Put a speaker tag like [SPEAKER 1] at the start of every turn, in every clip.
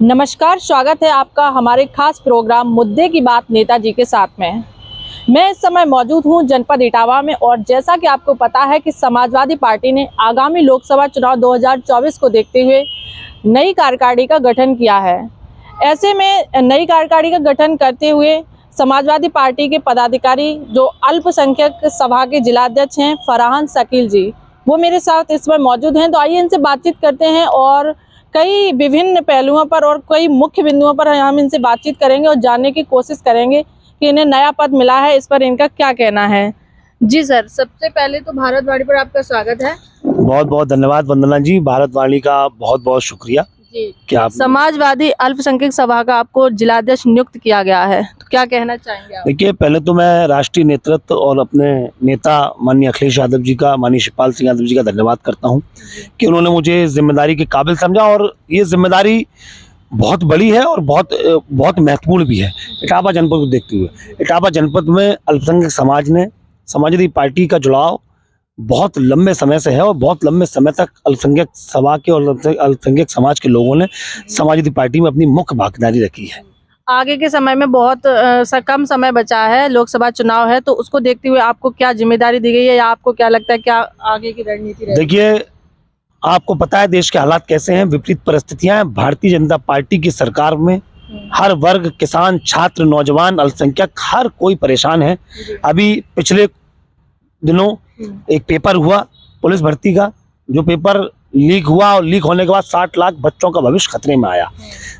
[SPEAKER 1] नमस्कार, स्वागत है आपका हमारे खास प्रोग्राम मुद्दे की बात नेताजी के साथ में। मैं इस समय मौजूद हूं जनपद इटावा में और जैसा कि आपको पता है कि समाजवादी पार्टी ने आगामी लोकसभा चुनाव 2024 को देखते हुए नई कार्यकारिणी का गठन किया है। ऐसे में नई कार्यकारिणी का गठन करते हुए समाजवादी पार्टी के पदाधिकारी जो अल्पसंख्यक सभा के जिलाध्यक्ष हैं फरहान शकील जी, वो मेरे साथ इस समय मौजूद हैं। तो आइए इनसे बातचीत करते हैं और कई विभिन्न पहलुओं पर और कई मुख्य बिंदुओं पर हम इनसे बातचीत करेंगे और जानने की कोशिश करेंगे कि इन्हें नया पद मिला है, इस पर इनका क्या कहना है। जी सर, सबसे पहले तो भारतवाणी पर आपका स्वागत है।
[SPEAKER 2] बहुत बहुत धन्यवाद वंदना जी, भारतवाणी का बहुत बहुत शुक्रिया।
[SPEAKER 1] जी,
[SPEAKER 2] क्या
[SPEAKER 1] समाजवादी अल्पसंख्यक सभा का आपको जिलाध्यक्ष नियुक्त किया गया है, तो क्या कहना चाहेंगे आप?
[SPEAKER 2] देखिए, पहले तो मैं राष्ट्रीय नेतृत्व और अपने नेता माननीय अखिलेश यादव जी का, माननीय शिवपाल सिंह यादव जी का धन्यवाद करता हूं कि उन्होंने मुझे जिम्मेदारी के काबिल समझा और ये जिम्मेदारी बहुत बड़ी है और बहुत महत्वपूर्ण भी है। इटावा जनपद को देखते हुए, इटावा जनपद में अल्पसंख्यक समाज ने समाजवादी पार्टी का जुड़ाव बहुत लंबे समय से है और बहुत लंबे समय तक अल्पसंख्यक सभा के और अल्पसंख्यक समाज के लोगों ने समाजवादी पार्टी में अपनी मुख्य भागीदारी रखी है।
[SPEAKER 1] आगे के समय में बहुत कम समय बचा है, लोकसभा चुनाव है, तो उसको देखते हुए आपको क्या जिम्मेदारी दी गई है या आपको क्या लगता है क्या आगे की रणनीति रहेगी?
[SPEAKER 2] देखिए, आपको पता है देश के हालात कैसे हैं, विपरीत परिस्थितियां हैं। भारतीय जनता पार्टी की सरकार में हर वर्ग, किसान, छात्र, नौजवान, अल्पसंख्यक, हर कोई परेशान है। अभी पिछले दिनों एक पेपर हुआ पुलिस भर्ती का, जो पेपर लीक हुआ और लीक होने के बाद 60 लाख बच्चों का भविष्य खतरे में आया।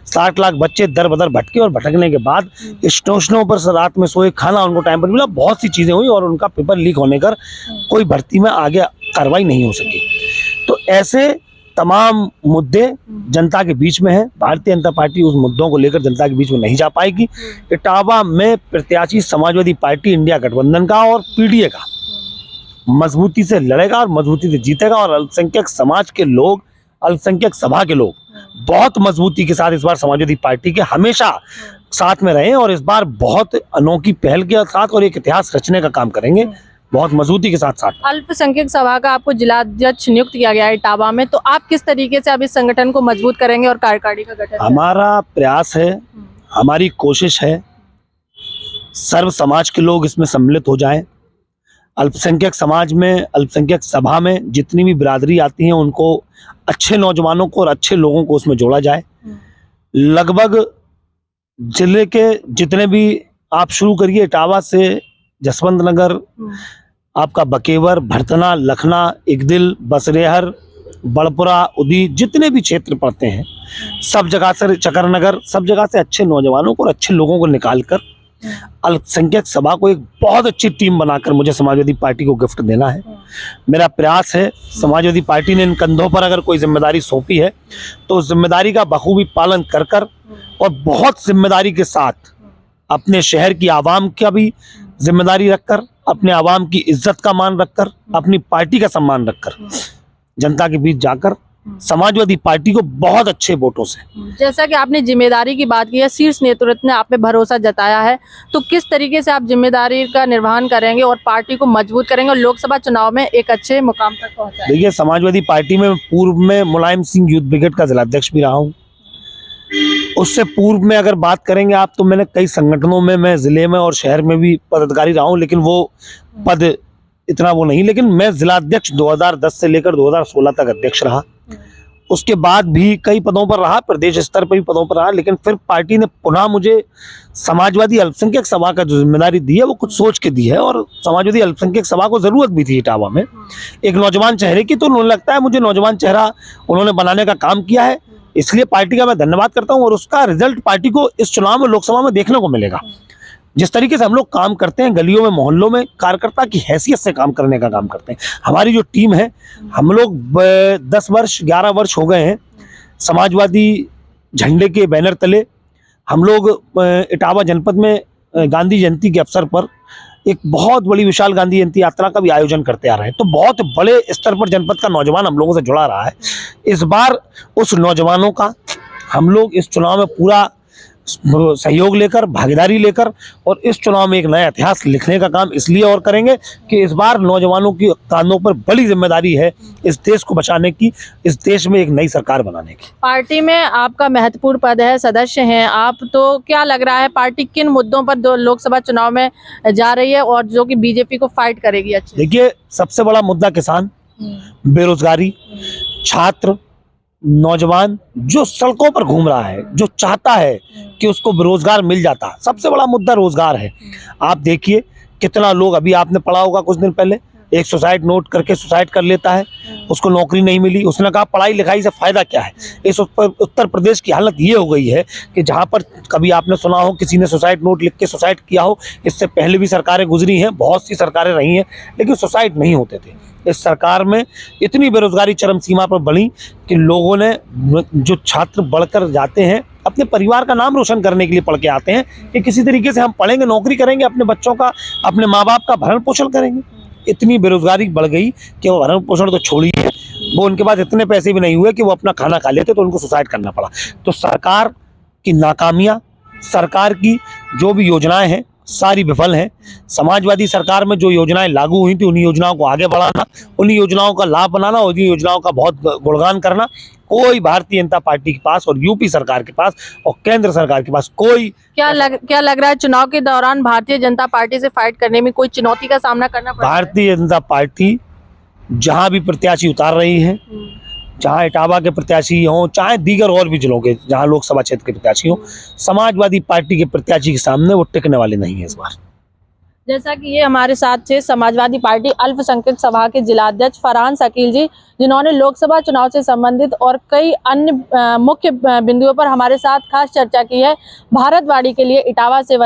[SPEAKER 2] 60 लाख बच्चे दर बदर भटके और भटकने के बाद स्टेशनों पर रात में सोए, खाना उनको टाइम पर मिला, बहुत सी चीजें हुई और उनका पेपर लीक होने कर कोई भर्ती में आगे कार्रवाई नहीं हो सकी। तो ऐसे तमाम मुद्दे जनता के बीच में है। भारतीय जनता पार्टी उस मुद्दों को लेकर जनता के बीच में नहीं जा पाएगी। इटावा में प्रत्याशी समाजवादी पार्टी इंडिया गठबंधन का और पीडीए का मजबूती से लड़ेगा और मजबूती से जीतेगा और अल्पसंख्यक समाज के लोग, अल्पसंख्यक सभा के लोग बहुत मजबूती के साथ इस बार समाजवादी पार्टी के हमेशा साथ में रहे और इस बार बहुत अनोखी पहल के साथ और एक इतिहास रचने का काम करेंगे, बहुत मजबूती के साथ।
[SPEAKER 1] अल्पसंख्यक सभा का आपको जिलाध्यक्ष नियुक्त किया गया है इटावा में, तो आप किस तरीके से अब इस संगठन को मजबूत करेंगे और कार्यकारिणी का गठन?
[SPEAKER 2] हमारा प्रयास है, हमारी कोशिश है, सर्व समाज के लोग इसमें सम्मिलित हो जाएं। अल्पसंख्यक समाज में, अल्पसंख्यक सभा में जितनी भी बिरादरी आती हैं उनको, अच्छे नौजवानों को और अच्छे लोगों को उसमें जोड़ा जाए। लगभग जिले के जितने भी आप शुरू करिए, इटावा से जसवंत नगर, आपका बकेवर, भरतना, लखना, इकदिल, बसरेहर, बड़पुरा, उदी, जितने भी क्षेत्र पड़ते हैं सब जगह से, चकरनगर, सब जगह से अच्छे नौजवानों को और अच्छे लोगों को निकालकर अल्पसंख्यक सभा को एक बहुत अच्छी टीम बनाकर मुझे समाजवादी पार्टी को गिफ्ट देना है। मेरा प्रयास है, समाजवादी पार्टी ने इन कंधों पर अगर कोई जिम्मेदारी सौंपी है तो उस जिम्मेदारी का बखूबी पालन कर और बहुत जिम्मेदारी के साथ अपने शहर की आवाम का भी जिम्मेदारी रखकर, अपने आवाम की इज्जत का मान रखकर, अपनी पार्टी का सम्मान रखकर जनता के बीच जाकर समाजवादी पार्टी को बहुत अच्छे वोटों से,
[SPEAKER 1] जैसा कि आपने जिम्मेदारी की बात की है, शीर्ष नेतृत्व ने आप पे भरोसा जताया है, तो किस तरीके से आप जिम्मेदारी का निर्वहन करेंगे और पार्टी को मजबूत करेंगे और लोकसभा चुनाव में एक अच्छे मुकाम तक पहुंचाएंगे?
[SPEAKER 2] देखिए, समाजवादी पार्टी में पूर्व में मुलायम सिंह यूथ ब्रिगेड का जिलाध्यक्ष भी रहा हूँ। उससे पूर्व में अगर बात करेंगे आप, तो मैंने कई संगठनों में, मैं जिले में और शहर में भी पदाधिकारी रहा हूँ, लेकिन वो पद इतना वो नहीं। लेकिन मैं जिलाध्यक्ष 2010 से लेकर 2016 तक अध्यक्ष रहा। उसके बाद भी कई पदों पर रहा, प्रदेश स्तर पर भी पदों पर रहा। लेकिन फिर पार्टी ने पुनः मुझे समाजवादी अल्पसंख्यक सभा का जो जिम्मेदारी दी है वो कुछ सोच के दी है और समाजवादी अल्पसंख्यक सभा को जरूरत भी थी इटावा में एक नौजवान चेहरे की। तो उन्होंने, लगता है मुझे, नौजवान चेहरा उन्होंने बनाने का काम किया है, इसलिए पार्टी का मैं धन्यवाद करता हूँ और उसका रिजल्ट पार्टी को इस चुनाव में, लोकसभा में देखने को मिलेगा। जिस तरीके से हम लोग काम करते हैं, गलियों में, मोहल्लों में कार्यकर्ता की हैसियत से काम करने का काम करते हैं। हमारी जो टीम है, हम लोग 10 वर्ष 11 वर्ष हो गए हैं समाजवादी झंडे के बैनर तले। हम लोग इटावा जनपद में गांधी जयंती के अवसर पर एक बहुत बड़ी विशाल गांधी जयंती यात्रा का भी आयोजन करते आ रहे हैं। तो बहुत बड़े स्तर पर जनपद का नौजवान हम लोगों से जुड़ा रहा है। इस बार उस नौजवानों का हम लोग इस चुनाव में पूरा सहयोग लेकर, भागीदारी लेकर और इस चुनाव में एक नया इतिहास लिखने का काम इसलिए और करेंगे कि इस बार नौजवानों की कांधों पर बड़ी जिम्मेदारी है इस देश को बचाने की, इस देश में एक नई सरकार बनाने की।
[SPEAKER 1] पार्टी में आपका महत्वपूर्ण पद है, सदस्य हैं आप, तो क्या लग रहा है पार्टी किन मुद्दों पर दो लोकसभा चुनाव में जा रही है और जो कि बीजेपी को फाइट करेगी? अच्छी
[SPEAKER 2] देखिए, सबसे बड़ा मुद्दा किसान, बेरोजगारी, छात्र, नौजवान जो सड़कों पर घूम रहा है, जो चाहता है कि उसको रोजगार मिल जाता, सबसे बड़ा मुद्दा रोजगार है। आप देखिए कितना लोग, अभी आपने पढ़ा होगा कुछ दिन पहले, एक सुसाइड नोट करके सुसाइड कर लेता है, उसको नौकरी नहीं मिली, उसने कहा पढ़ाई लिखाई से फायदा क्या है। इस उत्तर प्रदेश की हालत ये हो गई है कि जहाँ पर कभी आपने सुना हो किसी ने सुसाइड नोट लिख के सुसाइड किया हो, इससे पहले भी सरकारें गुजरी हैं, बहुत सी सरकारें रही हैं, लेकिन सुसाइड नहीं होते थे। इस सरकार में इतनी बेरोजगारी चरम सीमा पर बढ़ी कि लोगों ने, जो छात्र बढ़कर जाते हैं अपने परिवार का नाम रोशन करने के लिए पढ़ के आते हैं कि किसी तरीके से हम पढ़ेंगे, नौकरी करेंगे, अपने बच्चों का, अपने माँ बाप का भरण पोषण करेंगे। इतनी बेरोजगारी बढ़ गई कि वो भरण पोषण तो छोड़िए, वो उनके पास इतने पैसे भी नहीं हुए कि वो अपना खाना खा लेते, तो उनको सुसाइड करना पड़ा। तो सरकार की नाकामियां, सरकार की जो भी योजनाएं हैं सारी विफल हैं। समाजवादी सरकार में जो योजनाएं लागू हुई थी उन्हीं योजनाओं को आगे बढ़ाना, उन्हीं योजनाओं का लाभ बनाना, उन्हीं योजनाओं का बहुत गुणगान करना, कोई भारतीय जनता पार्टी के पास और यूपी सरकार के पास और केंद्र सरकार के पास कोई।
[SPEAKER 1] क्या लग रहा है चुनाव के दौरान भारतीय जनता पार्टी से फाइट करने में कोई चुनौती का सामना करना पड़ रहा है?
[SPEAKER 2] भारतीय जनता पार्टी जहां भी प्रत्याशी उतार रही है, चाहे इटावा के प्रत्याशी हों, चाहे दीगर और भी जिलों के जहां लोकसभा क्षेत्र के प्रत्याशी हों, समाजवादी पार्टी के प्रत्याशी के सामने वो टिकने वाले नहीं है इस बार।
[SPEAKER 1] जैसा कि ये हमारे साथ थे समाजवादी पार्टी अल्पसंख्यक सभा के जिलाध्यक्ष फरहान शकील जी, जिन्होंने लोकसभा चुनाव से संबंधित और कई अन्य मुख्य बिंदुओं पर हमारे साथ खास चर्चा की है। भारतवाड़ी के लिए इटावा से